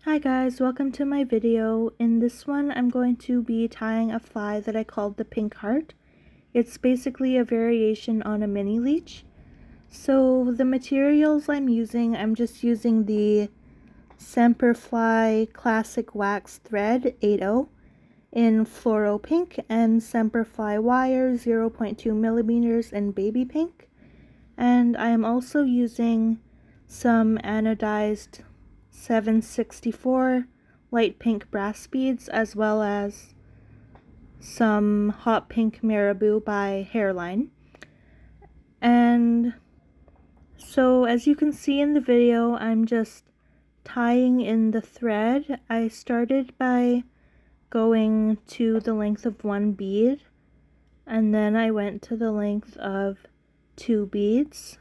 Hi guys, welcome to my video. In this one I'm going to be tying a fly that I called the pink heart. It's basically a variation on a mini leech. So the materials I'm just using the Semperfli Classic Wax Thread 80 in Fluoro Pink and Semperfli Wire 0.2 millimeters in Baby Pink. And I am also using some anodized 764 light pink brass beads, as well as some hot pink marabou by Hairline. And so as you can see in the video, I'm just tying in the thread. I started by going to the length of one bead, and then I went to the length of 2 beads,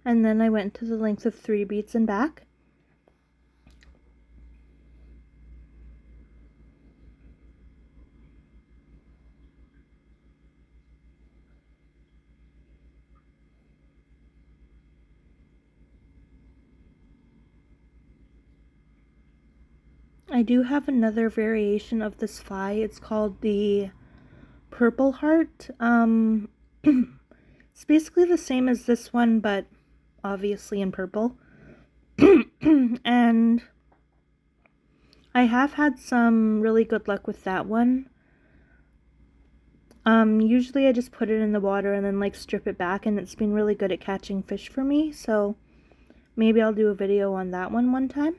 and then I went to the length of 3 beads and back. I do have another variation of this fly. It's called the Purple Heart. It's basically the same as this one, but obviously in purple. And I have had some really good luck with that one. Usually I just put it in the water and then strip it back, and it's been really good at catching fish for me, so maybe I'll do a video on that one time.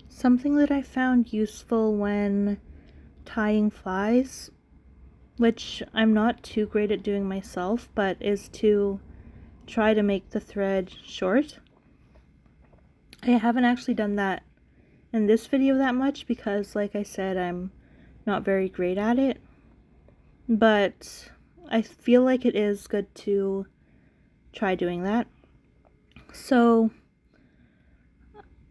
Something that I found useful when tying flies, which I'm not too great at doing myself, but is to try to make the thread short. I haven't actually done that in this video that much because, like I said, I'm not very great at it, but I feel like it is good to try doing that. So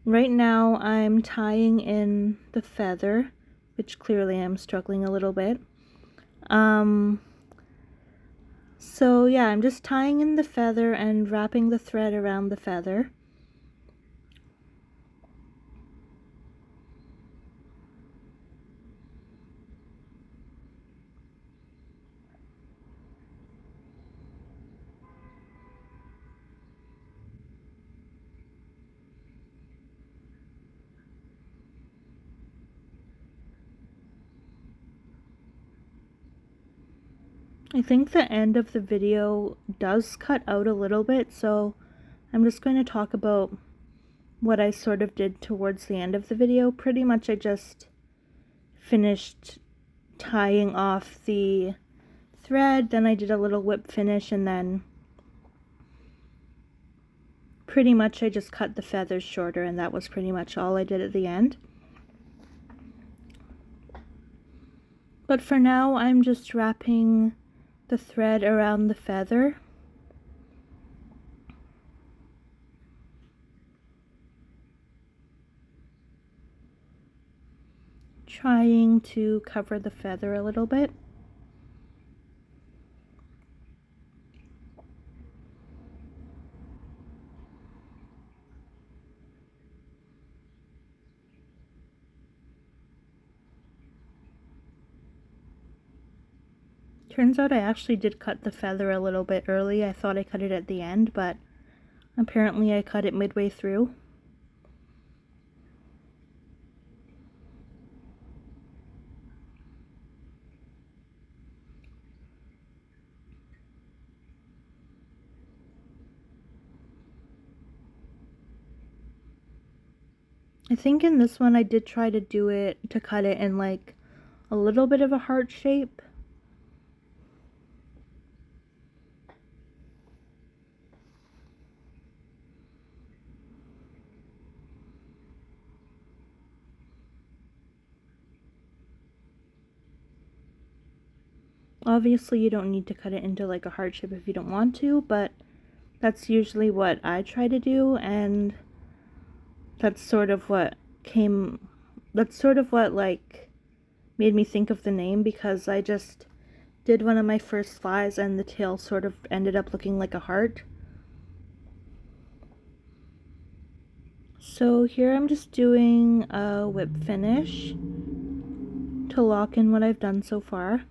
right now I'm tying in the feather, which clearly I'm struggling a little bit. So yeah, I'm just tying in the feather and wrapping the thread around the feather. I think the end of the video does cut out a little bit, so I'm just going to talk about what I sort of did towards the end of the video. Pretty much I just finished tying off the thread, then I did a little whip finish, and then pretty much I just cut the feathers shorter, and that was pretty much all I did at the end. But for now, I'm just wrapping the thread around the feather. trying to cover the feather a little bit. Turns out I actually did cut the feather a little bit early. I thought I cut it at the end, but apparently I cut it midway through. I think in this one I did try to cut it in like a little bit of a heart shape. Obviously you don't need to cut it into like a heart shape if you don't want to, but that's usually what I try to do, and that's sort of what like made me think of the name, because I just did one of my first flies and the tail sort of ended up looking like a heart. So here I'm just doing a whip finish to lock in what I've done so far.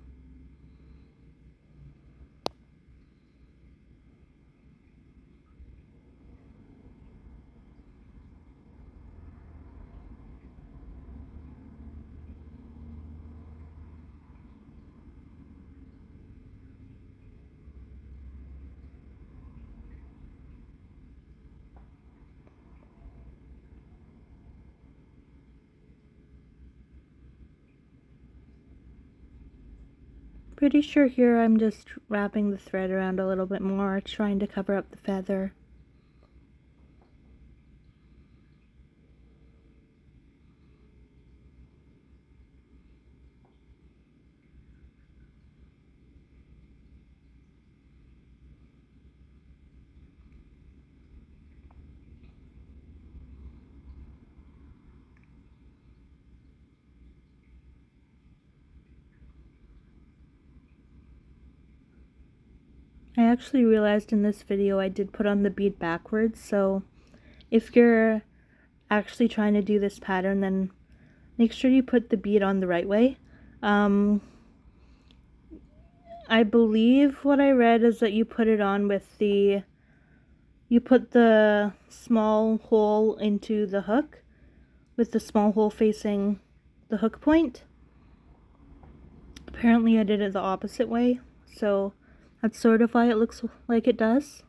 Pretty sure here I'm just wrapping the thread around a little bit more, trying to cover up the feather. I actually realized in this video I did put on the bead backwards, so if you're actually trying to do this pattern, then make sure you put the bead on the right way. I believe what I read is that you put it on with you put the small hole into the hook, with the small hole facing the hook point. Apparently I did it the opposite way, so that's sort of why it looks like it does.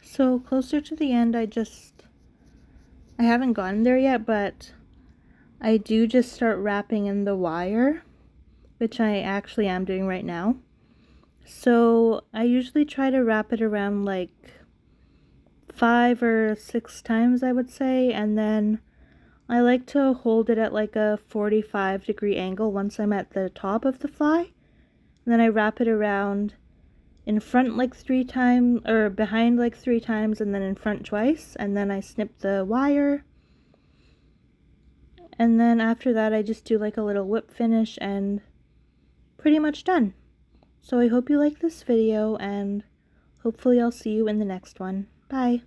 So closer to the end, I haven't gotten there yet, but I do just start wrapping in the wire, which I actually am doing right now. So I usually try to wrap it around like 5 or 6 times, I would say, and then I like to hold it at like a 45-degree angle once I'm at the top of the fly. And then I wrap it around in front like 3 times, or behind like 3 times, and then in front twice, and then I snip the wire. And then after that I just do like a little whip finish and pretty much done. So I hope you like this video, and hopefully I'll see you in the next one. Bye!